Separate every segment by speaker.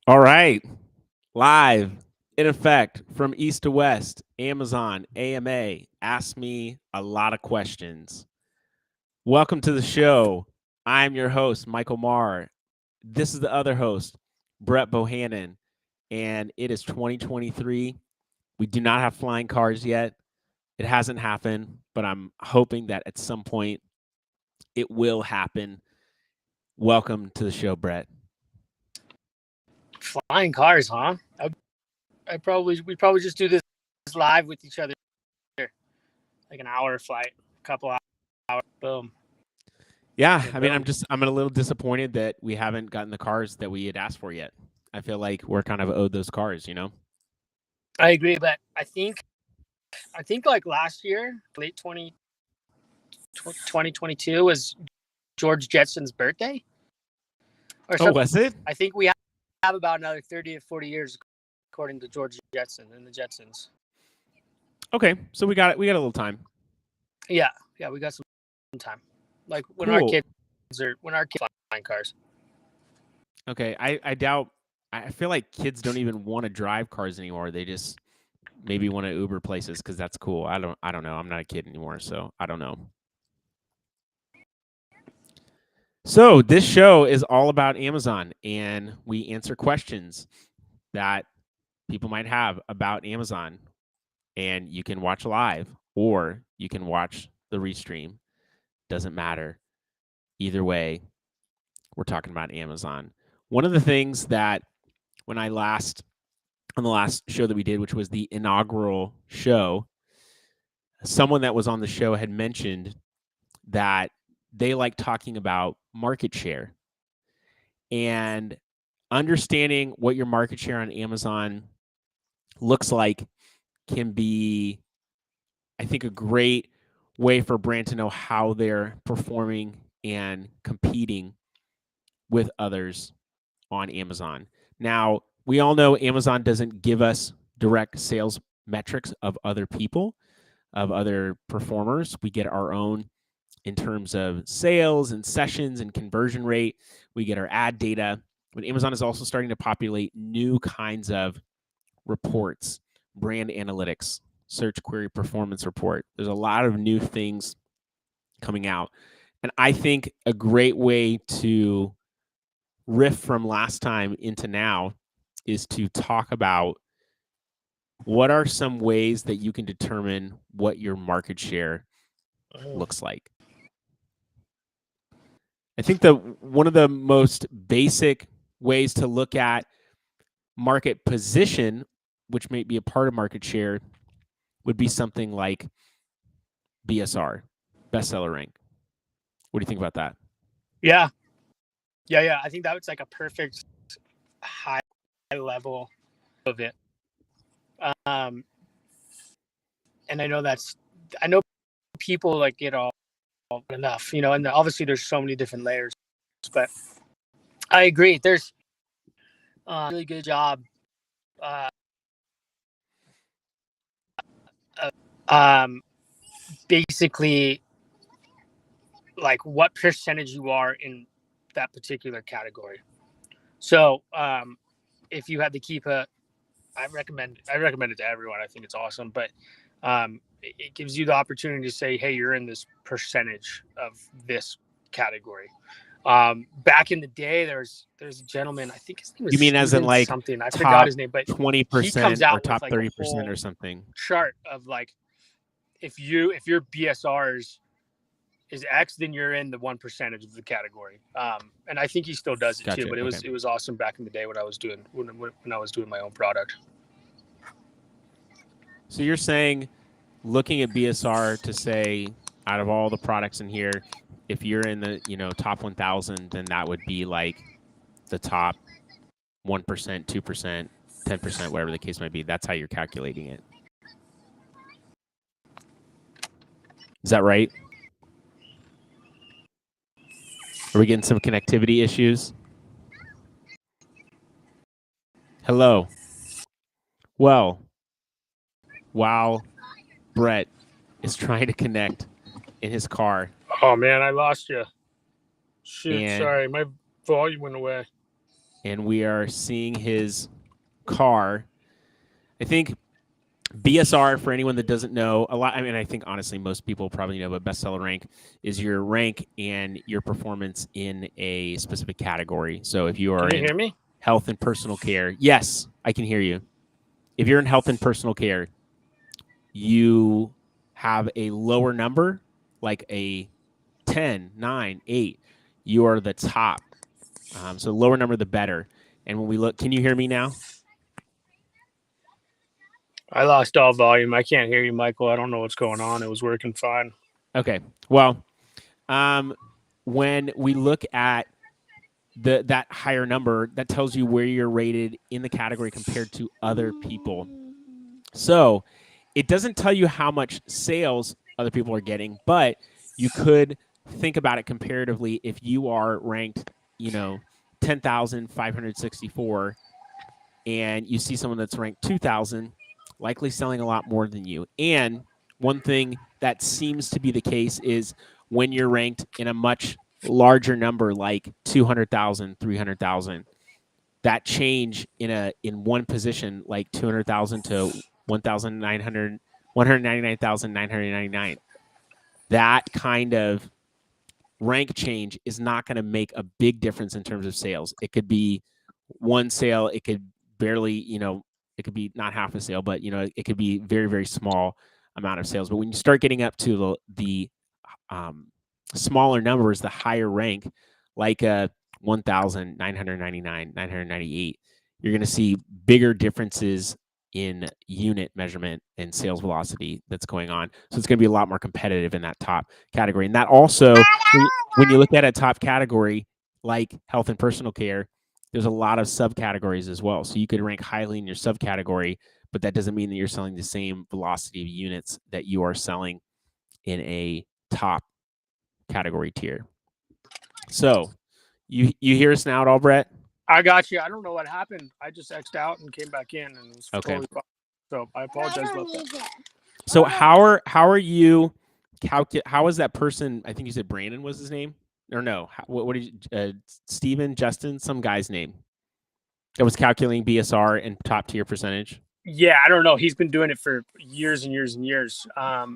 Speaker 1: All right. Live in effect from east to west, Amazon, AMA, Ask Me a Lot of Questions. Welcome to the show. I'm your host, Michael Marr. This is the other host, Brett Bohannon, and it is 2023. We do not have flying cars yet. It hasn't happened, but I'm hoping that at some point it will happen. Welcome to the show, Brett.
Speaker 2: Flying cars, huh? We'd probably just do this live with each other, like an hour flight, a couple hours, boom.
Speaker 1: Yeah,
Speaker 2: Yeah,
Speaker 1: I mean,
Speaker 2: boom.
Speaker 1: I'm a little disappointed that we haven't gotten the cars that we had asked for yet. I feel like we're kind of owed those cars, you know?
Speaker 2: I agree, but I think like last year, late 2022 was George Jetson's birthday or
Speaker 1: Oh,
Speaker 2: something.
Speaker 1: was it?
Speaker 2: I think we have about another 30 to 40 years, according to George Jetson and the Jetsons.
Speaker 1: Okay, so we got a little time.
Speaker 2: Yeah, we got some time. Like when
Speaker 1: Cool.
Speaker 2: our kids flying cars.
Speaker 1: Okay, I doubt. I feel like kids don't even want to drive cars anymore. They just maybe want to Uber places because that's cool. I don't know. I'm not a kid anymore, so I don't know. So this show is all about Amazon, and we answer questions that people might have about Amazon. And you can watch live or you can watch the restream. Doesn't matter. Either way, we're talking about Amazon. One of the things that when on the last show that we did, which was the inaugural show, someone that was on the show had mentioned that they like talking about market share and understanding what your market share on Amazon looks like can be, I think, a great way for a brand to know how they're performing and competing with others on Amazon. Now, we all know Amazon doesn't give us direct sales metrics of other people, of other performers. We get our own in terms of sales and sessions and conversion rate. We get our ad data. But Amazon is also starting to populate new kinds of reports, brand analytics, search query performance report. There's a lot of new things coming out. And I think a great way to riff from last time into now is to talk about what are some ways that you can determine what your market share looks like. I think one of the most basic ways to look at market position, which may be a part of market share, would be something like BSR, bestseller rank. What do you think about that?
Speaker 2: Yeah. I think that was like a perfect high level of it. And I know people like get all enough, and obviously there's so many different layers, but I agree. There's a really good job. Basically, like what percentage you are in that particular category. So, if you had to keep I recommend it to everyone. I think it's awesome, but it gives you the opportunity to say, hey, you're in this percentage of this category. Back in the day, there's a gentleman, I think his name was
Speaker 1: You mean as in
Speaker 2: Steven
Speaker 1: like
Speaker 2: something. I forgot
Speaker 1: top
Speaker 2: his name, but he
Speaker 1: 20%
Speaker 2: comes
Speaker 1: or
Speaker 2: out with
Speaker 1: top
Speaker 2: like a
Speaker 1: 30%
Speaker 2: whole
Speaker 1: or something?
Speaker 2: chart of like if your BSRs is X, then you're in the 1% of the category. And I think he still does it
Speaker 1: Gotcha.
Speaker 2: too. But it was awesome back in the day when I was doing my own product.
Speaker 1: So you're saying looking at BSR to say out of all the products in here, if you're in the top 1,000, then that would be like the top 1%, 2%, 10%, whatever the case might be. That's how you're calculating it. Is that right? Are we getting some connectivity issues? Hello. Well, while Brett is trying to connect in his car.
Speaker 2: Oh man, I lost you. Shoot,
Speaker 1: And
Speaker 2: sorry, my volume went away.
Speaker 1: and we are seeing his car. I think BSR, for anyone that doesn't know, a lot. I mean, I think honestly, most people probably know, but bestseller rank is your rank and your performance in a specific category. So if you are
Speaker 2: Can you
Speaker 1: in
Speaker 2: hear me?
Speaker 1: health and personal care, yes, I can hear you. If you're in health and personal care, you have a lower number, like a 10, 9, 8. You are the top. So the lower number, the better. And when we look, can you hear me now?
Speaker 2: I lost all volume. I can't hear you, Michael. I don't know what's going on. It was working fine.
Speaker 1: Okay. Well, when we look at that higher number, that tells you where you're rated in the category compared to other people. So it doesn't tell you how much sales other people are getting, but you could think about it comparatively. If you are ranked, 10,564, and you see someone that's ranked 2,000, likely selling a lot more than you. And one thing that seems to be the case is when you're ranked in a much larger number, like 200,000, 300,000, that change in one position, like 200,000 to 1,900, 199,999, that kind of rank change is not going to make a big difference in terms of sales. It could be one sale, it could barely, it could be not half a sale, but it could be very, very small amount of sales. But when you start getting up to the smaller numbers, the higher rank, like 1,999, 998, you're going to see bigger differences in unit measurement and sales velocity that's going on. So it's going to be a lot more competitive in that top category. And that also, when you look at a top category like health and personal care, there's a lot of subcategories as well. So you could rank highly in your subcategory, but that doesn't mean that you're selling the same velocity of units that you are selling in a top category tier. So you hear us now at all, Brett?
Speaker 2: I got you. I don't know what happened. I just X'd out and came back in, and it was
Speaker 1: Okay.
Speaker 2: totally fine. So I apologize about that.
Speaker 1: So how are you how is that person? I think you said Brandon was his name, or no? What did you, Steven, Justin, some guy's name that was calculating BSR and top tier percentage?
Speaker 2: Yeah, I don't know. He's been doing it for years and years and years. I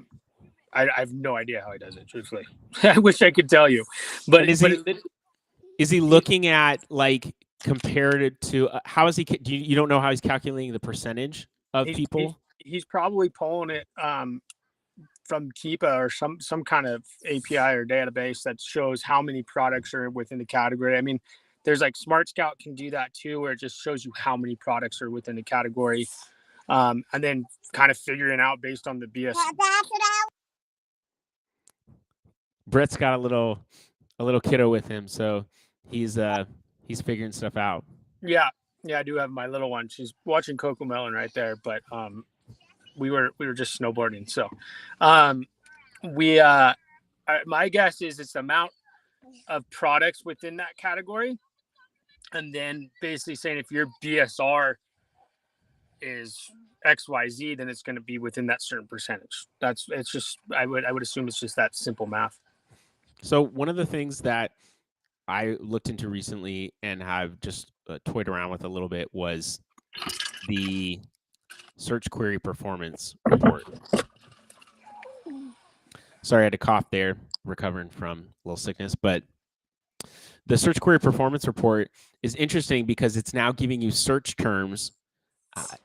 Speaker 2: have no idea how he does it. Truthfully, I wish I could tell you, but
Speaker 1: is he looking at like compared it to how is he? You don't know how he's calculating the percentage of people?
Speaker 2: He's probably pulling it from Keepa or some kind of API or database that shows how many products are within the category. I mean, there's like Smart Scout can do that too, where it just shows you how many products are within the category, and then kind of figuring out based on the BS.
Speaker 1: Brett's got a little kiddo with him, so he's figuring stuff out.
Speaker 2: Yeah, I do have my little one. She's watching Coco Melon right there, but we were just snowboarding. So, my guess is it's the amount of products within that category, and then basically saying if your BSR is XYZ, then it's going to be within that certain percentage. It's just I would assume it's just that simple math.
Speaker 1: So one of the things that I looked into recently and have just toyed around with a little bit was the search query performance report. Sorry, I had a cough there, recovering from a little sickness, but the search query performance report is interesting because it's now giving you search terms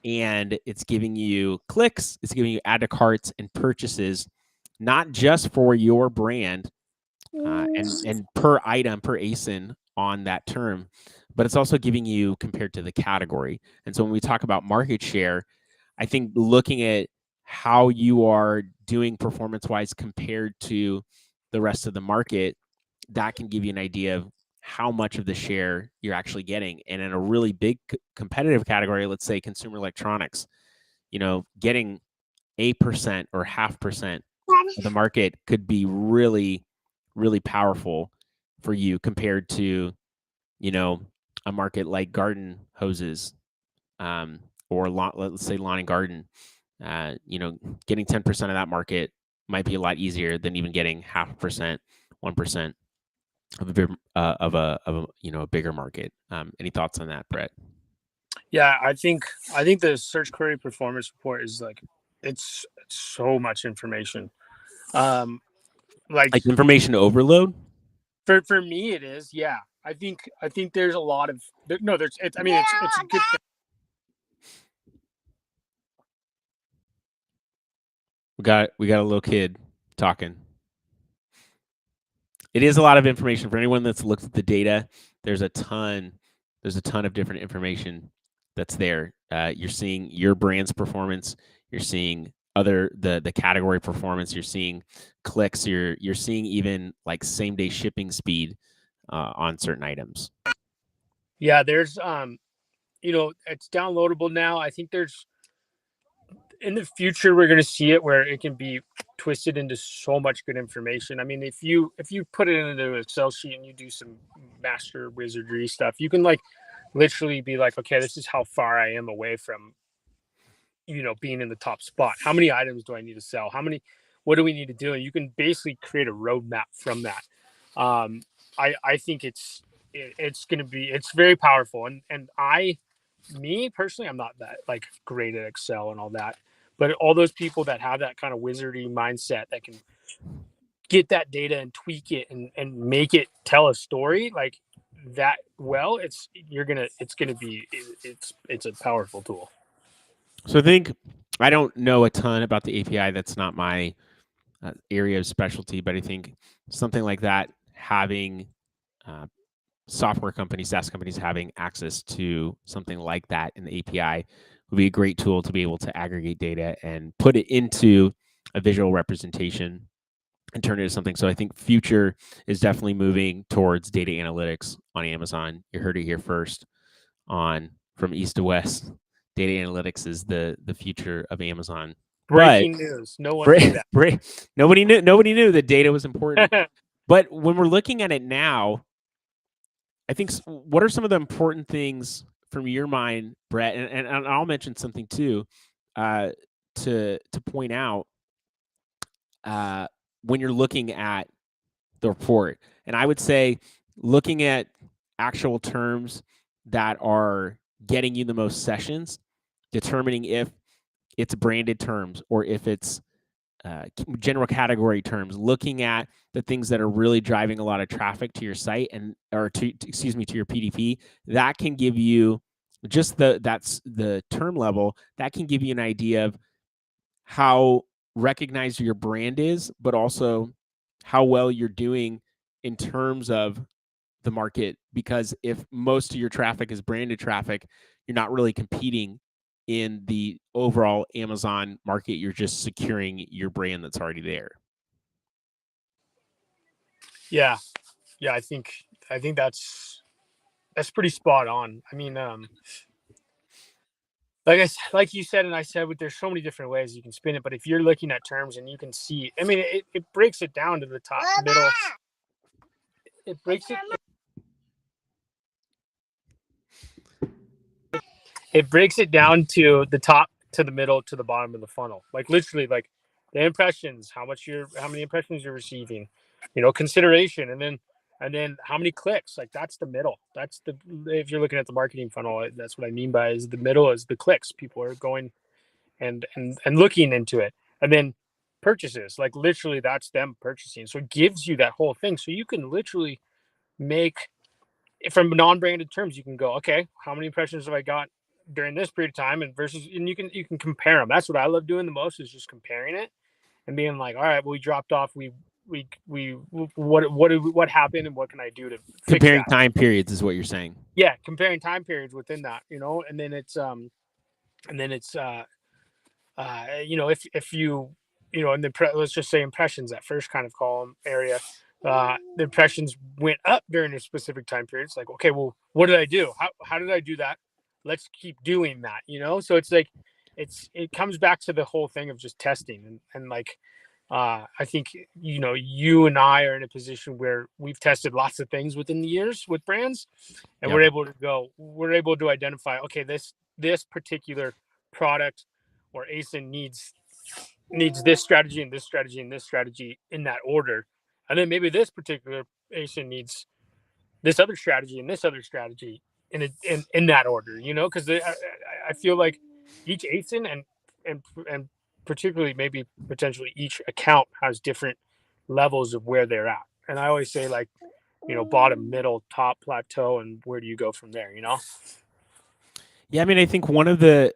Speaker 1: and it's giving you clicks, it's giving you add to carts and purchases, not just for your brand and per item, per ASIN on that term, but it's also giving you compared to the category. And so when we talk about market share, I think looking at how you are doing performance-wise compared to the rest of the market, that can give you an idea of how much of the share you're actually getting. And in a really big competitive category, let's say consumer electronics, getting 8% or 0.5% of the market could be really, really powerful for you compared to, a market like garden hoses, or let's say lawn and garden. Getting 10% of that market might be a lot easier than even getting 0.5%, 1%. of a bigger market. Any thoughts on that, Brett?
Speaker 2: Yeah, I think the search query performance report is like it's so much information. Um, like
Speaker 1: Like information overload?
Speaker 2: for me, it is. Yeah, I think there's a lot of no. There's it's. I mean, it's a good thing.
Speaker 1: We got a little kid talking. It is a lot of information for anyone that's looked at the data. There's a ton of different information that's there. You're seeing your brand's performance. You're seeing the category performance. You're seeing clicks. You're seeing even like same day shipping speed on certain items.
Speaker 2: Yeah, there's it's downloadable now. I think there's in the future we're going to see it where it can be twisted into so much good information. I mean, if you put it into an Excel sheet and you do some master wizardry stuff, you can like literally be like, okay, this is how far I am away from being in the top spot. How many items do I need to sell? What do we need to do? And you can basically create a roadmap from that. Um, I think it's going to be it's very powerful. And me personally, I'm not that like great at Excel and all that, but all those people that have that kind of wizardy mindset that can get that data and tweak it and make it tell a story like that, well, it's gonna be it's a powerful tool.
Speaker 1: So I don't know a ton about the API. That's not my area of specialty, but I think something like that, having software companies, SaaS companies having access to something like that in the API would be a great tool to be able to aggregate data and put it into a visual representation and turn it into something. So I think future is definitely moving towards data analytics on Amazon. You heard it here first on From East to West. Data analytics is the future of Amazon.
Speaker 2: Breaking news. No one knew that.
Speaker 1: Nobody knew that data was important. But when we're looking at it now, I think what are some of the important things from your mind, Brett? And I'll mention something too, to point out when you're looking at the report. And I would say looking at actual terms that are getting you the most sessions, determining if it's branded terms or if it's general category terms, looking at the things that are really driving a lot of traffic to your site to your PDP, that can give you just that's the term level, that can give you an idea of how recognized your brand is, but also how well you're doing in terms of the market. Because if most of your traffic is branded traffic, you're not really competing in the overall Amazon market. You're just securing your brand that's already there.
Speaker 2: Yeah. Yeah, I think that's pretty spot on. I mean, like you said, and I said, there's so many different ways you can spin it. But if you're looking at terms and you can see, I mean, it breaks it down to the top, middle. It breaks it. It breaks it down to the top, to the middle, to the bottom of the funnel. Like literally, like the impressions, how many impressions you're receiving, consideration, and then how many clicks. Like that's the middle. That's if you're looking at the marketing funnel, that's what I mean by is the middle is the clicks. People are going and looking into it, and then purchases. Like literally, that's them purchasing. So it gives you that whole thing. So you can literally make from non-branded terms. You can go, okay, how many impressions have I got during this period of time, and you can compare them. That's what I love doing the most is just comparing it and being like, all right, well, we dropped off. What happened and what can I do to
Speaker 1: comparing
Speaker 2: fix that?
Speaker 1: Time periods is what you're saying.
Speaker 2: Yeah, comparing time periods within that, and then it's if you and let's just say impressions, that first kind of column area, the impressions went up during a specific time period. It's like, okay, well, what did I do? How did I do that? Let's keep doing that, so it's like it comes back to the whole thing of just testing and like I think you and I are in a position where we've tested lots of things within the years with brands, and
Speaker 1: Yep.
Speaker 2: we're able to identify, okay, this particular product or ASIN needs this strategy and this strategy and this strategy in that order, and then maybe this particular ASIN needs this other strategy and this other strategy in that order, because I feel like each ASIN and particularly maybe potentially each account has different levels of where they're at. And I always say like, bottom, middle, top, plateau, and where do you go from there,
Speaker 1: Yeah, I mean, I think one of the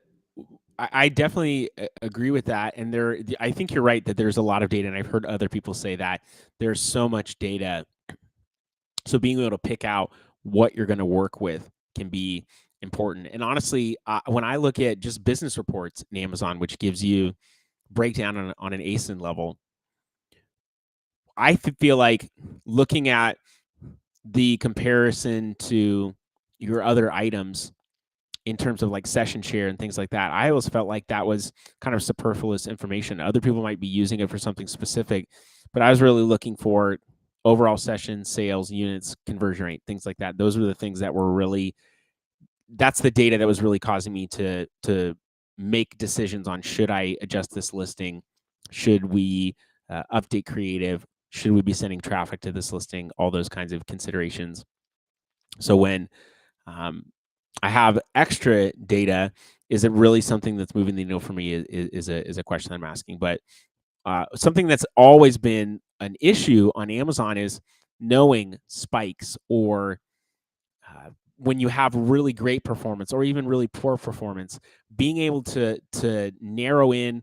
Speaker 1: I definitely agree with that, and I think you're right that there's a lot of data, and I've heard other people say that there's so much data. So being able to pick out what you're going to work with can be important. And honestly, when I look at just business reports in Amazon, which gives you breakdown on an ASIN level, I feel like looking at the comparison to your other items in terms of like session share and things like that, I always felt like that was kind of superfluous information. Other people might be using it for something specific, but I was really looking for overall sessions, sales, units, conversion rate, things like that. Those were the things that were really, that's the data that was really causing me to make decisions on, should I adjust this listing? Should we update creative? Should we be sending traffic to this listing? All those kinds of considerations. So when I have extra data, is it really something that's moving the needle for me? Is a question I'm asking. But something that's always been an issue on Amazon is knowing spikes, or when you have really great performance or even really poor performance, being able to narrow in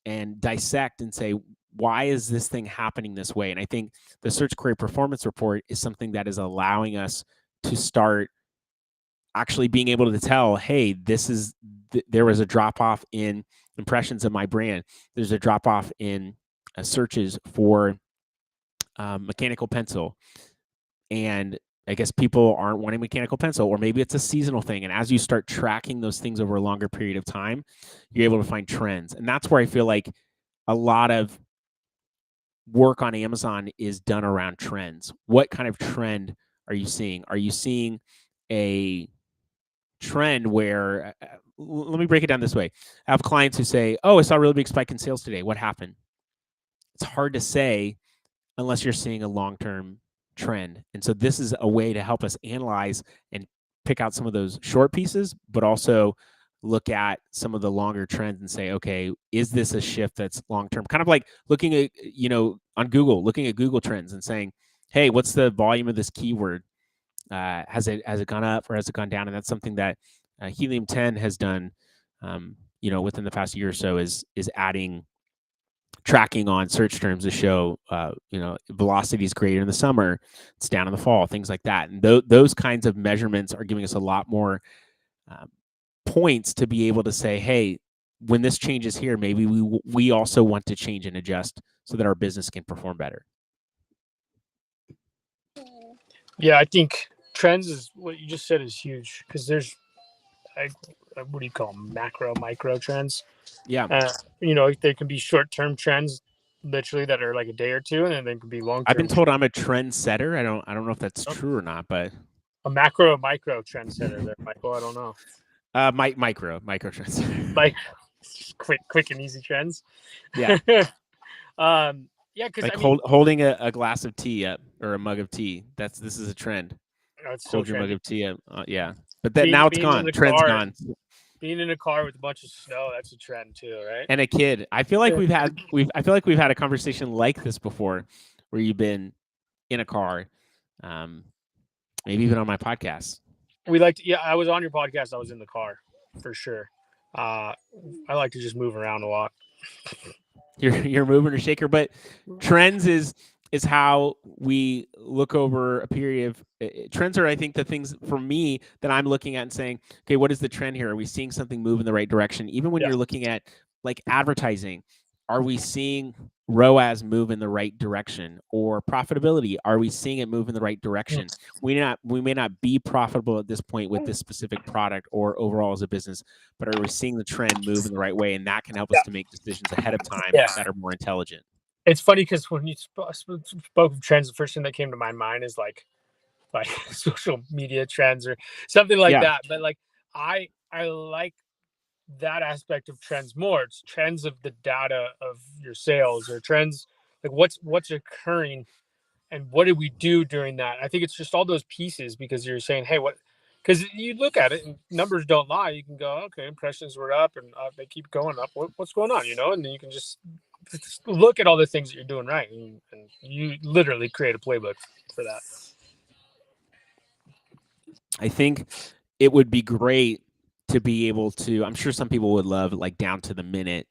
Speaker 1: and dissect and say, why is this thing happening this way? And I think the search query performance report is something that is allowing us to start actually being able to tell, hey, there was a drop off in impressions of my brand. There's a drop off in searches for mechanical pencil, and I guess people aren't wanting mechanical pencil, or maybe it's a seasonal thing. And as you start tracking those things over a longer period of time, you're able to find trends. And that's where I feel like a lot of work on Amazon is done around trends. What kind of trend are you seeing? Are you seeing a trend where, let me break it down this way. I have clients who say, oh, I saw a really big spike in sales today. What happened? It's hard to say unless you're seeing a long-term trend. And so this is a way to help us analyze and pick out some of those short pieces, but also look at some of the longer trends and say, okay, is this a shift that's long-term? Kind of like looking at, on Google, looking at Google Trends and saying, hey, what's the volume of this keyword? Has it gone up or has it gone down? And that's something that Helium 10 has done, within the past year or so, is adding tracking on search terms to show, velocity is greater in the summer, it's down in the fall, things like that. And those kinds of measurements are giving us a lot more points to be able to say, hey, when this changes here, maybe we also want to change and adjust so that our business can perform better.
Speaker 2: Yeah, I think trends is what you just said is huge, because there's, what do you call them? Macro, micro trends.
Speaker 1: Yeah.
Speaker 2: There can be short-term trends, literally, that are like a day or two, and then there can be long-term.
Speaker 1: I've been told I'm a trend setter. I don't know if that's true or not, but
Speaker 2: a macro, micro trend setter there, Michael. I don't know.
Speaker 1: Micro trends.
Speaker 2: Like quick and easy trends.
Speaker 1: Yeah.
Speaker 2: Yeah, because
Speaker 1: like holding a glass of tea up, or a mug of tea. This is a trend. Hold your mug of tea up. Yeah, but now it's gone. Trend's gone.
Speaker 2: Being in a car with a bunch of snow, that's a trend too, right?
Speaker 1: And a kid. I feel like we've had a conversation like this before, where you've been in a car, maybe even on my podcast.
Speaker 2: I was on your podcast. I was in the car for sure. I like to just move around a lot.
Speaker 1: You're moving or shaker, but trends is how we look over a period of trends. Are, I think, the things for me that I'm looking at and saying, okay, what is the trend here? Are we seeing something move in the right direction? Even when you're looking at like advertising, are we seeing ROAS move in the right direction? Or profitability, are we seeing it move in the right direction? We may not be profitable at this point with this specific product or overall as a business, but are we seeing the trend move in the right way? And that can help us to make decisions ahead of time that are more intelligent.
Speaker 2: It's funny because when you spoke of trends, the first thing that came to my mind is like social media trends or something like that. But like I like that aspect of trends more. It's trends of the data of your sales, or trends like what's occurring and what did we do during that? I think it's just all those pieces, because you're saying, hey, what? Because you look at it and numbers don't lie. You can go, okay, impressions were up and they keep going up. What's going on? And then you can just look at all the things that you're doing right, and you literally create a playbook for that.
Speaker 1: I think it would be great to be able to, I'm sure some people would love like down to the minute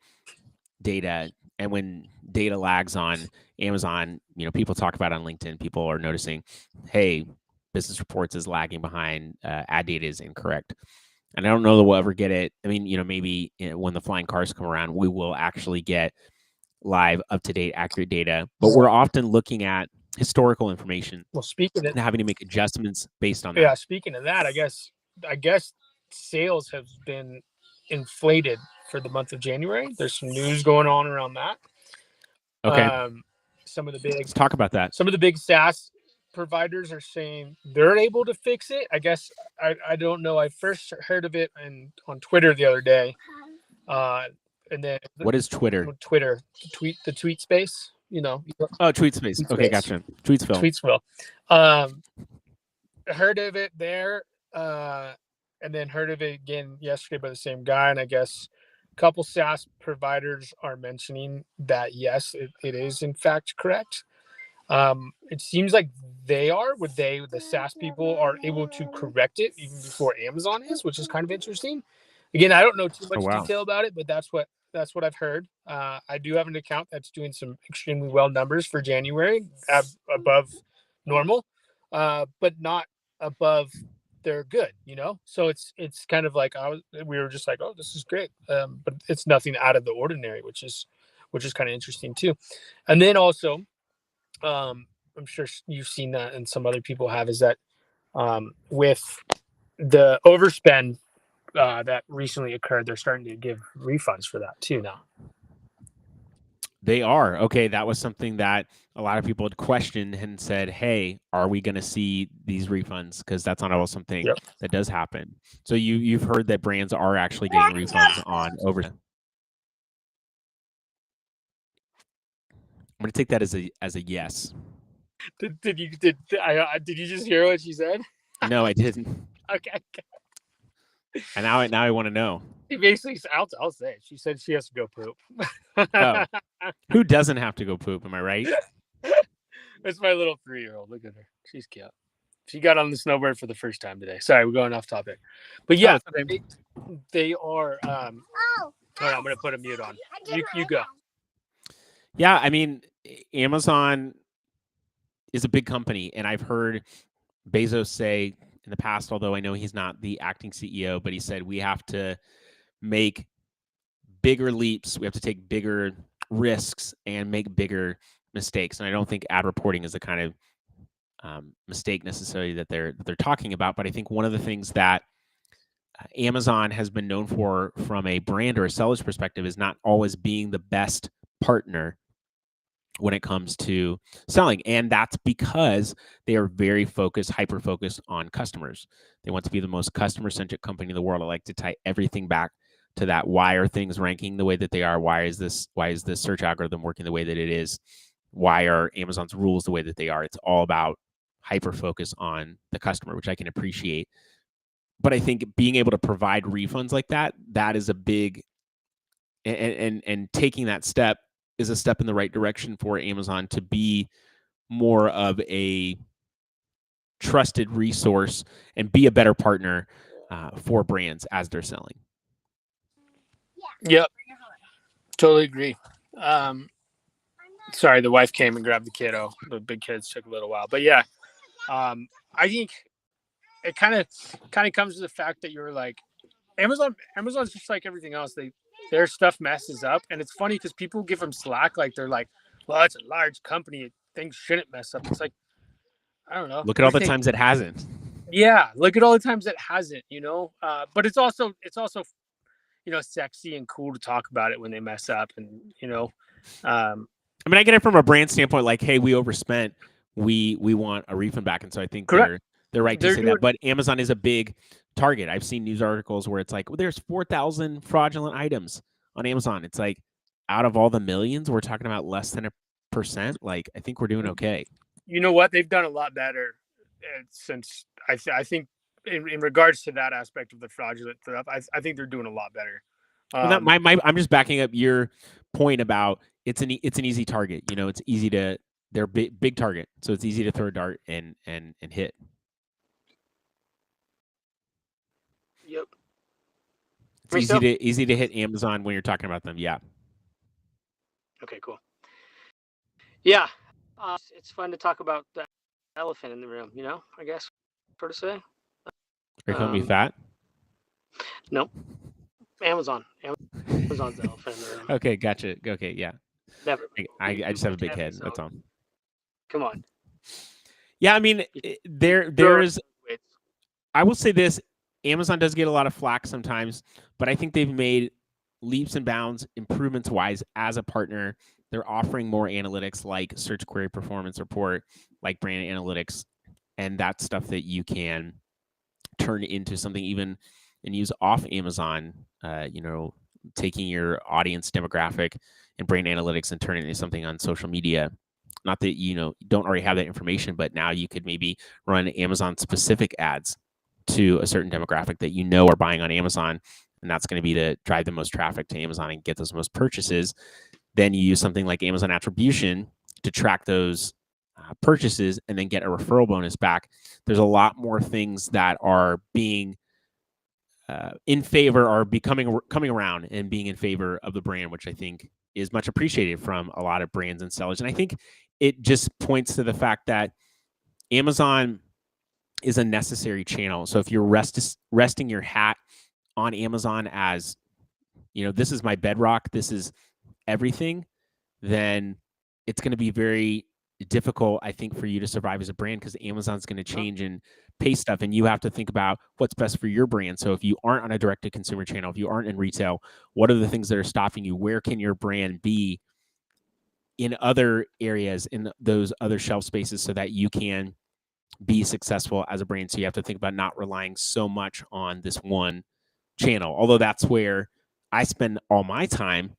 Speaker 1: data. And when data lags on Amazon, people talk about it on LinkedIn, people are noticing, hey, business reports is lagging behind, ad data is incorrect. And I don't know that we'll ever get it. I mean, maybe when the flying cars come around, we will actually get live, up-to-date, accurate data. But we're often looking at historical information.
Speaker 2: Well, speaking of,
Speaker 1: and having to make adjustments based on that.
Speaker 2: Yeah, speaking of that, I guess sales have been inflated for the month of January. There's some news going on around that.
Speaker 1: Okay.
Speaker 2: Some of the big
Speaker 1: Let's talk about that.
Speaker 2: Some of the big SaaS providers are saying they're able to fix it. I guess I don't know. I first heard of it on Twitter the other day. And then
Speaker 1: what is Twitter?
Speaker 2: Twitter, the tweet space.
Speaker 1: Oh, tweet space. Okay, gotcha.
Speaker 2: Tweetsville. Heard of it there, and then heard of it again yesterday by the same guy. And I guess a couple SaaS providers are mentioning that yes, it is in fact correct. It seems like the SaaS people are able to correct it even before Amazon is, which is kind of interesting. Again, I don't know too much detail about it, but that's what I've heard. I do have an account that's doing some extremely well numbers for January, above normal, but not above they're good, So it's kind of like we were just like, oh, this is great, but it's nothing out of the ordinary, which is kind of interesting too. And then also, I'm sure you've seen that, and some other people have, is that with the overspend that recently occurred, they're starting to give refunds for that too now.
Speaker 1: They are. Okay, that was something that a lot of people had questioned and said, hey, are we going to see these refunds? Because that's not always something that does happen. So you've heard that brands are actually getting refunds on overspend. I'm going to take that as a yes.
Speaker 2: Did you just hear what she said?
Speaker 1: No, I didn't.
Speaker 2: Okay.
Speaker 1: And now I want to know.
Speaker 2: She basically, I'll say it. She said she has to go poop.
Speaker 1: Oh, who doesn't have to go poop? Am I right?
Speaker 2: That's my little 3-year-old. Look at her. She's cute. She got on the snowboard for the first time today. Sorry, we're going off topic. But yeah, they are. Hold on, I'm going to put a mute on. You go.
Speaker 1: Yeah, I mean, Amazon is a big company, and I've heard Bezos say in the past, although I know he's not the acting CEO, but he said we have to make bigger leaps, we have to take bigger risks and make bigger mistakes. And I don't think ad reporting is the kind of mistake necessarily that they're talking about. But I think one of the things that Amazon has been known for from a brand or a seller's perspective is not always being the best partner when it comes to selling. And that's because they are very focused, hyper-focused on customers. They want to be the most customer-centric company in the world. I like to tie everything back to that. Why are things ranking the way that they are? Why is this search algorithm working the way that it is? Why are Amazon's rules the way that they are? It's all about hyper-focus on the customer, which I can appreciate. But I think being able to provide refunds like that is a big, and taking that step is a step in the right direction for Amazon to be more of a trusted resource and be a better partner for brands as they're selling.
Speaker 2: Yep. Totally agree. Sorry, the wife came and grabbed the kiddo. The big kids took a little while. But yeah, I think it kind of comes to the fact that you're like, Amazon's just like everything else. Their stuff messes up, and it's funny because people give them slack, like they're like, well, it's a large company, things shouldn't mess up. It's like, I don't know.
Speaker 1: Look at all the times it hasn't.
Speaker 2: Yeah, look at all the times it hasn't, but it's also sexy and cool to talk about it when they mess up, and
Speaker 1: I mean, I get it from a brand standpoint, like, hey, we overspent, we want a refund back. And so I think they're right to say that. But Amazon is a big target. I've seen news articles where it's like, well, there's 4,000 fraudulent items on Amazon. It's like, out of all the millions, we're talking about less than 1%. Like, I think we're doing okay.
Speaker 2: You know what? They've done a lot better since I think in regards to that aspect of the fraudulent stuff. I think they're doing a lot better.
Speaker 1: Well, I'm just backing up your point about it's an easy target. You know, it's easy to they're big target, so it's easy to throw a dart and hit.
Speaker 2: Yep.
Speaker 1: It's easy to hit Amazon when you're talking about them. Yeah.
Speaker 2: Okay, cool. Yeah, it's fun to talk about the elephant in the room. You know, I guess, sort of say.
Speaker 1: Are you calling me fat?
Speaker 2: Nope. Amazon's the elephant in the room.
Speaker 1: Okay, gotcha. Okay, yeah.
Speaker 2: Never.
Speaker 1: I just have a big head. That's all.
Speaker 2: Come on.
Speaker 1: Yeah, I mean, there's. I will say this: Amazon does get a lot of flack sometimes, but I think they've made leaps and bounds, improvements wise, as a partner. They're offering more analytics like search query performance report, like brand analytics, and that's stuff that you can turn into something even and use off Amazon. You know, taking your audience demographic and brand analytics and turn it into something on social media. Not that you don't already have that information, but now you could maybe run Amazon specific ads to a certain demographic that you know are buying on Amazon, and that's going to be to drive the most traffic to Amazon and get those most purchases. Then you use something like Amazon attribution to track those purchases and then get a referral bonus back. There's a lot more things that are being in favor or coming around and being in favor of the brand, which I think is much appreciated from a lot of brands and sellers. And I think it just points to the fact that Amazon is a necessary channel. So if you're resting your hat on Amazon as, this is my bedrock, this is everything, then it's going to be very difficult, I think, for you to survive as a brand, because Amazon's going to change and pay stuff, and you have to think about what's best for your brand. So if you aren't on a direct-to-consumer channel, if you aren't in retail, what are the things that are stopping you? Where can your brand be in other areas, in those other shelf spaces, so that you can be successful as a brand? So you have to think about not relying so much on this one channel, although that's where I spend all my time,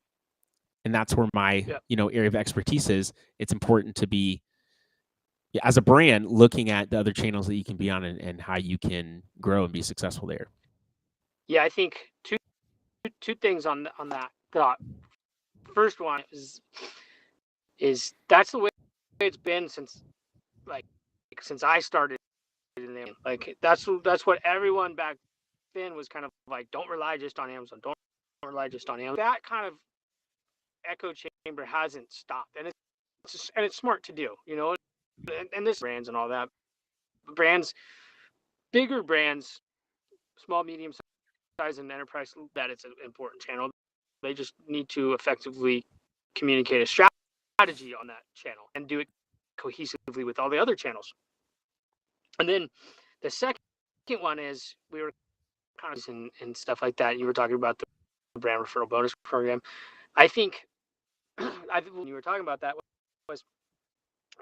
Speaker 1: and that's where my area of expertise is. It's important to be, as a brand, looking at the other channels that you can be on and how you can grow and be successful there.
Speaker 2: Yeah, I think two things on that thought. First one is that's the way it's been since I started. Like that's what everyone back then was kind of like. Don't rely just on Amazon. Don't rely just on Amazon. That kind of echo chamber hasn't stopped, and it's smart to do, and this brands and all that, brands, bigger brands, small, medium size, and enterprise, that it's an important channel. They just need to effectively communicate a strategy on that channel and do it cohesively with all the other channels. And then the second one is, we were kind of and stuff like that. You were talking about the brand referral bonus program. I think when you were talking about that was,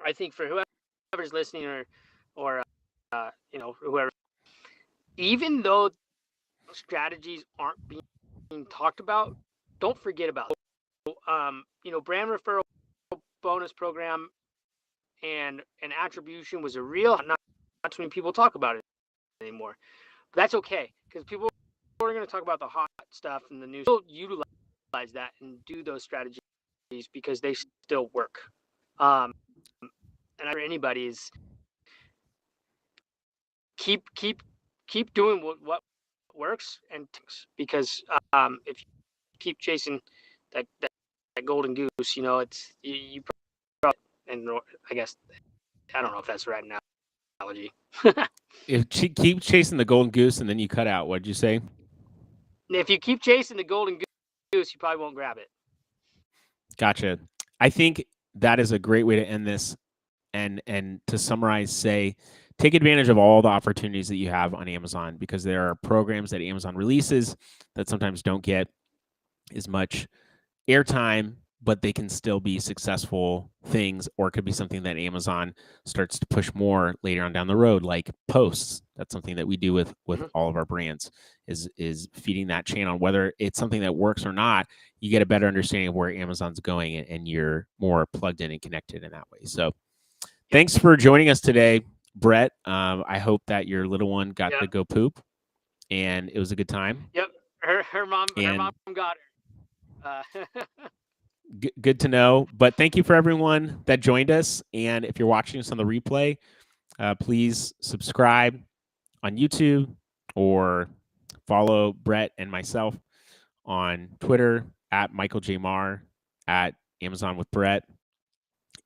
Speaker 2: I think for whoever's listening or whoever, even though strategies aren't being talked about, don't forget about it. Brand referral bonus program and attribution was a real, not too many people talk about it anymore. But that's okay, because people are going to talk about the hot stuff and the news. Still utilize that and do those strategies because they still work. And for anybody is keep doing what works, and because if you keep chasing that golden goose, it's you probably, and I guess I don't know if that's the right analogy.
Speaker 1: If you keep chasing the golden goose and then you cut out, what'd you say?
Speaker 2: If you keep chasing the golden goose, you probably won't grab it.
Speaker 1: Gotcha. I think that is a great way to end this, and to summarize, say, take advantage of all the opportunities that you have on Amazon, because there are programs that Amazon releases that sometimes don't get as much airtime, but they can still be successful things, or it could be something that Amazon starts to push more later on down the road, like posts. That's something that we do with all of our brands, is feeding that channel. Whether it's something that works or not, you get a better understanding of where Amazon's going, and you're more plugged in and connected in that way. So Thanks for joining us today, Brett. I hope that your little one got to go poop, and it was a good time.
Speaker 2: Yep, her mom got her.
Speaker 1: Good to know. But thank you for everyone that joined us. And if you're watching us on the replay, please subscribe on YouTube or follow Brett and myself on Twitter at Michael J. Marr, at Amazon with Brett,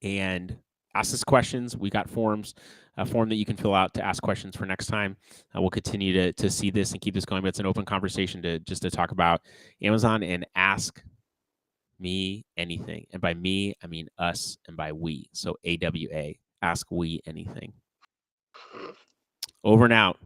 Speaker 1: and ask us questions. We got forms, a form that you can fill out to ask questions for next time. We'll continue to see this and keep this going, but it's an open conversation to talk about Amazon and ask me anything. And by me, I mean us, and by we. So AWA, ask we anything. Over and out.